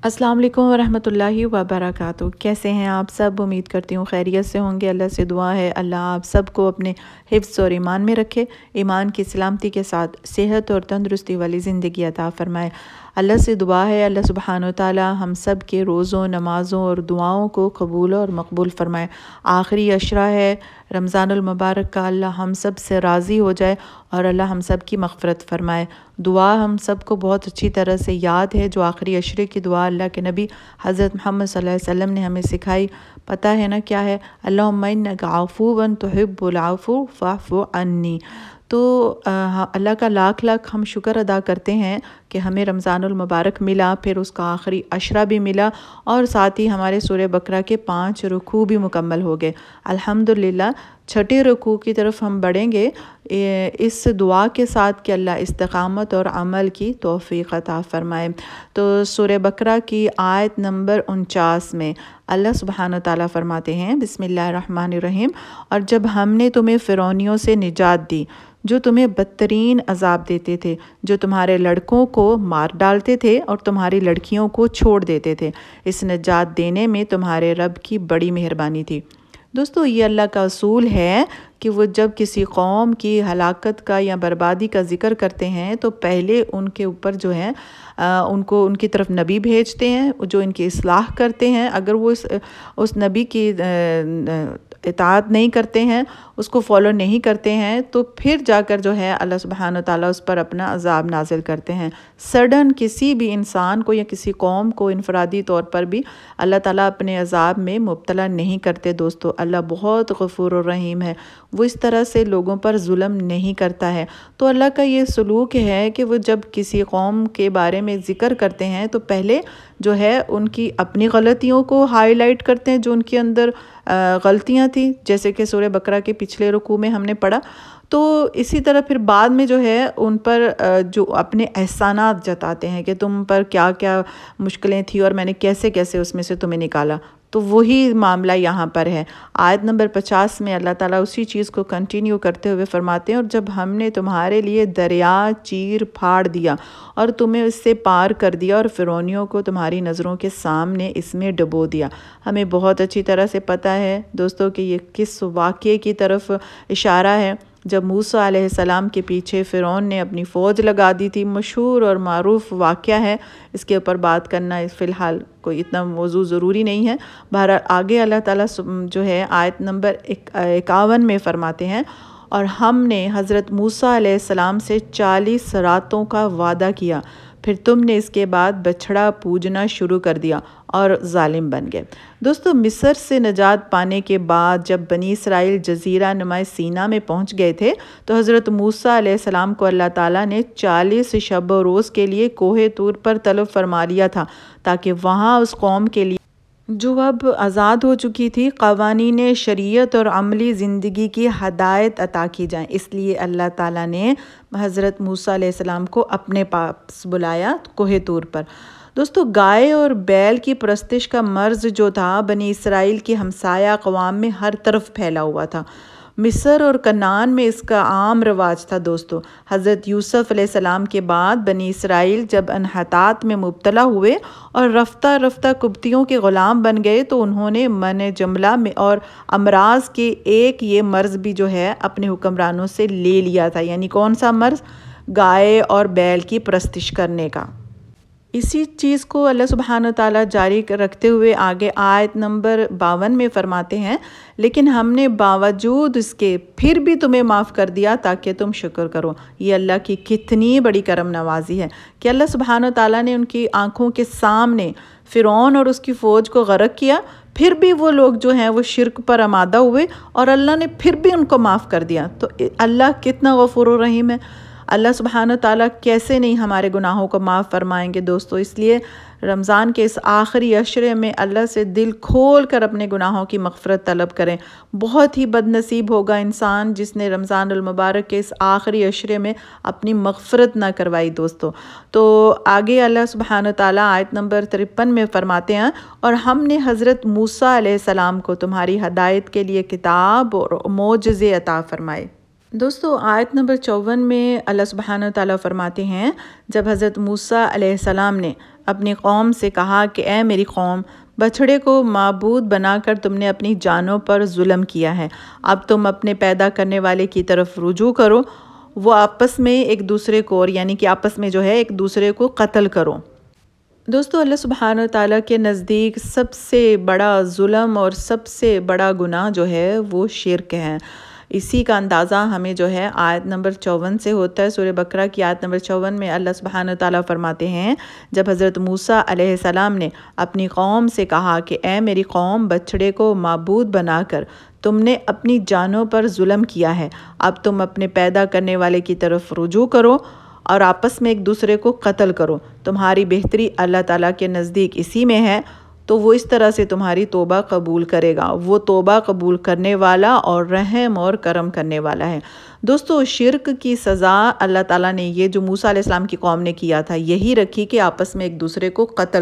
अस्सलाम वालेकुम वरहमतुल्लाहि वबरकातुहू। कैसे हैं आप सब? उम्मीद करती हूँ खैरियत से होंगे। अल्लाह से दुआ है अल्लाह आप सबको अपने हिफ्ज़ और ईमान में रखे, ईमान की सलामती के साथ सेहत और तंदुरुस्ती वाली ज़िंदगी अता फ़रमाए। अल्लाह से दुआ है अल्लाह सुब्हान व तआला हम सब के रोज़ों, नमाज़ों और दुआओं को कबूल और मकबूल फ़रमाए। आखिरी अशरा है रमज़ानुल मुबारक का, अल्लाह हम सब से राज़ी हो जाए और अल्लाह हम सब की मग़फ़िरत फ़रमाए। दुआ हम सब को बहुत अच्छी तरह से याद है, जो आखिरी अशरे की दुआ अल्लाह के नबी हज़रत मोहम्मद सल्लल्लाहु अलैहि वसल्लम ने हमें सिखाई। पता है ना क्या है? अल्लाहुम्मा इन्नका अफ़ुव्वुन तुहिब्बुल अफ़्व फ़अफ़ु अन्नी। तो अल्लाह का लाख लाख हम शुक्र अदा करते हैं कि हमें रमज़ानुल मुबारक मिला, फिर उसका आखिरी अशरा भी मिला और साथ ही हमारे सूरह बकरा के 5 रुकू भी मुकम्मल हो गए। अल्हम्दुलिल्लाह। छठे रुकू की तरफ हम बढ़ेंगे इस दुआ के साथ कि अल्लाह इस्तिक़ामत और अमल की तौफ़ीक़ अता फ़रमाए। तो सूरह बकरा की आयत नंबर 49 में अल्लाह सुब्हान व तआला फ़रमाते हैं, बिस्मिल्लाहिर्रहमानिर्रहीम, और जब हमने तुम्हें फ़िरौनियों से निजात दी जो तुम्हें बदतरीन अजाब देते थे, जो तुम्हारे लड़कों को मार डालते थे और तुम्हारी लड़कियों को छोड़ देते थे, इस निजात देने में तुम्हारे रब की बड़ी मेहरबानी थी। दोस्तों, ये अल्लाह का असूल है कि वो जब किसी कौम की हलाकत का या बर्बादी का ज़िक्र करते हैं तो पहले उनके ऊपर जो है उनको उनकी तरफ नबी भेजते हैं जो इनकी इस्लाह करते हैं। अगर वो उस नबी की इताअत नहीं करते हैं, उसको फॉलो नहीं करते हैं, तो फिर जाकर जो है अल्लाह सुब्हान व तआला उस पर अपना अज़ाब नाजिल करते हैं। सडन किसी भी इंसान को या किसी कौम को इनफरादी तौर पर भी अल्लाह ताला अपने अज़ाब में मुब्तला नहीं करते। दोस्तों, अल्लाह बहुत गफ़ूर और रहीम है, वो इस तरह से लोगों पर जुल्म नहीं करता है। तो अल्लाह का ये सलूक है कि वो जब किसी कौम के बारे में ज़िक्र करते हैं तो पहले जो है उनकी अपनी गलतियों को हाईलाइट करते हैं, जो उनके अंदर गलतियाँ थी, जैसे कि सूरह बकरा के पिछले रुकू में हमने पढ़ा। तो इसी तरह फिर बाद में जो है उन पर जो अपने एहसानात जताते हैं कि तुम पर क्या क्या मुश्किलें थी और मैंने कैसे कैसे उसमें से तुम्हें निकाला। तो वही मामला यहाँ पर है। आयत नंबर 50 में अल्लाह ताला उसी चीज़ को कंटिन्यू करते हुए फरमाते हैं, और जब हमने तुम्हारे लिए दरिया चीर फाड़ दिया और तुम्हें इससे पार कर दिया और फ़िरौनियों को तुम्हारी नज़रों के सामने इसमें डुबो दिया। हमें बहुत अच्छी तरह से पता है दोस्तों कि ये किस वाक़ये की तरफ इशारा है जब मूसा अलैहिस्सलाम के पीछे फ़िरौन ने अपनी फ़ौज लगा दी थी। मशहूर और मारूफ़ वाक़या है, इसके ऊपर बात करना फ़िलहाल कोई इतना मौजू ज़रूरी नहीं है। बहरहाल आगे अल्लाह ताला जो है आयत नंबर 51 में फ़रमाते हैं, और हमने हज़रत मूसा अलैहिस्सलाम से 40 रातों का वादा किया, फिर तुमने इसके बाद बछड़ा पूजना शुरू कर दिया और जालिम बन गए। दोस्तों, मिस्र से निजात पाने के बाद जब बनी इसराइल जज़ीरा नुमा सीना में पहुंच गए थे तो हज़रत मूसा अलैहिस्सलाम को अल्लाह ताला ने 40 शब व रोज़ के लिए कोहे तूर पर तलब फरमा लिया था, ताकि वहाँ उस कौम के लिए जो अब आज़ाद हो चुकी थी क़वानीन शरीयत और अमली ज़िंदगी की हदायत अता की जाए। इसलिए अल्लाह ताला ने हज़रत मूसा अलैहिस्सलाम को अपने पास बुलाया कोहे तूर पर। दोस्तों, गाय और बैल की परस्तिश का मर्ज़ जो था बनी इसराइल की हमसाया अक़वाम में हर तरफ फैला हुआ था। मिस्र और कनान में इसका आम रवाज था। दोस्तों, हज़रत यूसुफ़ अलैहिस्सलाम के बाद बनी इसराइल जब अनहतात में मुब्तला हुए और रफ्ता रफ्ता कुब्तियों के ग़ुलाम बन गए तो उन्होंने मन जमला में और अमराज के एक ये मर्ज़ भी जो है अपने हुक्मरानों से ले लिया था। यानी कौन सा मर्ज़? गाय और बैल की परस्तिश करने का। इसी चीज़ को अल्लाह सुब्हान व तआला जारी रखते हुए आगे आयत नंबर 52 में फ़रमाते हैं, लेकिन हमने बावजूद इसके फिर भी तुम्हें माफ़ कर दिया ताकि तुम शुक्र करो। ये अल्लाह की कितनी बड़ी करम नवाजी है कि अल्लाह सुब्हान व तआला ने उनकी आँखों के सामने फ़िरौन और उसकी फ़ौज को गर्क किया, फिर भी वो लोग जो हैं वो शिर्क पर आमादा हुए और अल्लाह ने फिर भी उनको माफ़ कर दिया। तो अल्लाह कितना गफ़ूर रहीम है। अल्लाह सुब्हान व तआला कैसे नहीं हमारे गुनाहों को माफ़ फरमाएंगे। दोस्तों, इसलिए रमज़ान के इस आखिरी अशरे में अल्लाह से दिल खोल कर अपने गुनाहों की मग़फ़िरत तलब करें। बहुत ही बदनसीब होगा इंसान जिसने रमज़ानुल मुबारक के इस आखिरी अशरे में अपनी मग़फ़िरत ना करवाई। दोस्तों, तो आगे अल्लाह सुब्हान व तआला आयत नंबर 53 में फ़रमाते हैं, और हमने हज़रत मूसा अलैहिस्सलाम को तुम्हारी हदायत के लिए किताब और मोजज़े अता फ़रमाए। दोस्तों, आयत नंबर 54 में अल्लाह सुब्हान व तआला फ़रमाते हैं, जब हज़रत मूसा अलैहिस्सलाम ने اپنی قوم سے کہا کہ اے میری قوم، بچھڑے کو معبود بنا کر تم نے اپنی جانوں پر ظلم کیا ہے، اب تم اپنے پیدا کرنے والے کی طرف رجوع کرو، وہ آپس میں ایک دوسرے کو، اور یعنی کہ آپس میں جو ہے ایک دوسرے کو قتل کرو۔ دوستو، اللہ سبحانہ وتعالیٰ کے نزدیک سب سے بڑا ظلم اور سب سے بڑا گناہ جو ہے وہ شرک ہے۔ اسی کا اندازہ ہمیں جو ہے آیت نمبر 54 سے ہوتا ہے۔ سورہ بقرہ کی آیت نمبر 54 میں اللہ سبحانہ وتعالیٰ فرماتے ہیں، جب حضرت موسیٰ علیہ السلام نے اپنی قوم سے کہا کہ اے میری قوم، بچھڑے کو معبود بنا کر تم نے اپنی جانوں پر ظلم کیا ہے، اب تم اپنے پیدا کرنے والے کی طرف رجوع کرو اور آپس میں ایک دوسرے کو قتل کرو، تمہاری بہتری اللہ تعالیٰ کے نزدیک اسی میں ہے، تو وہ اس طرح سے تمہاری توبہ قبول کرے گا۔ وہ توبہ قبول کرنے والا اور رحم اور کرم کرنے والا ہے۔ دوستو، شرک کی سزا اللہ تعالیٰ نے یہ جو موسیٰ علیہ السلام کی قوم نے کیا تھا یہی رکھی کہ آپس میں ایک دوسرے کو قتل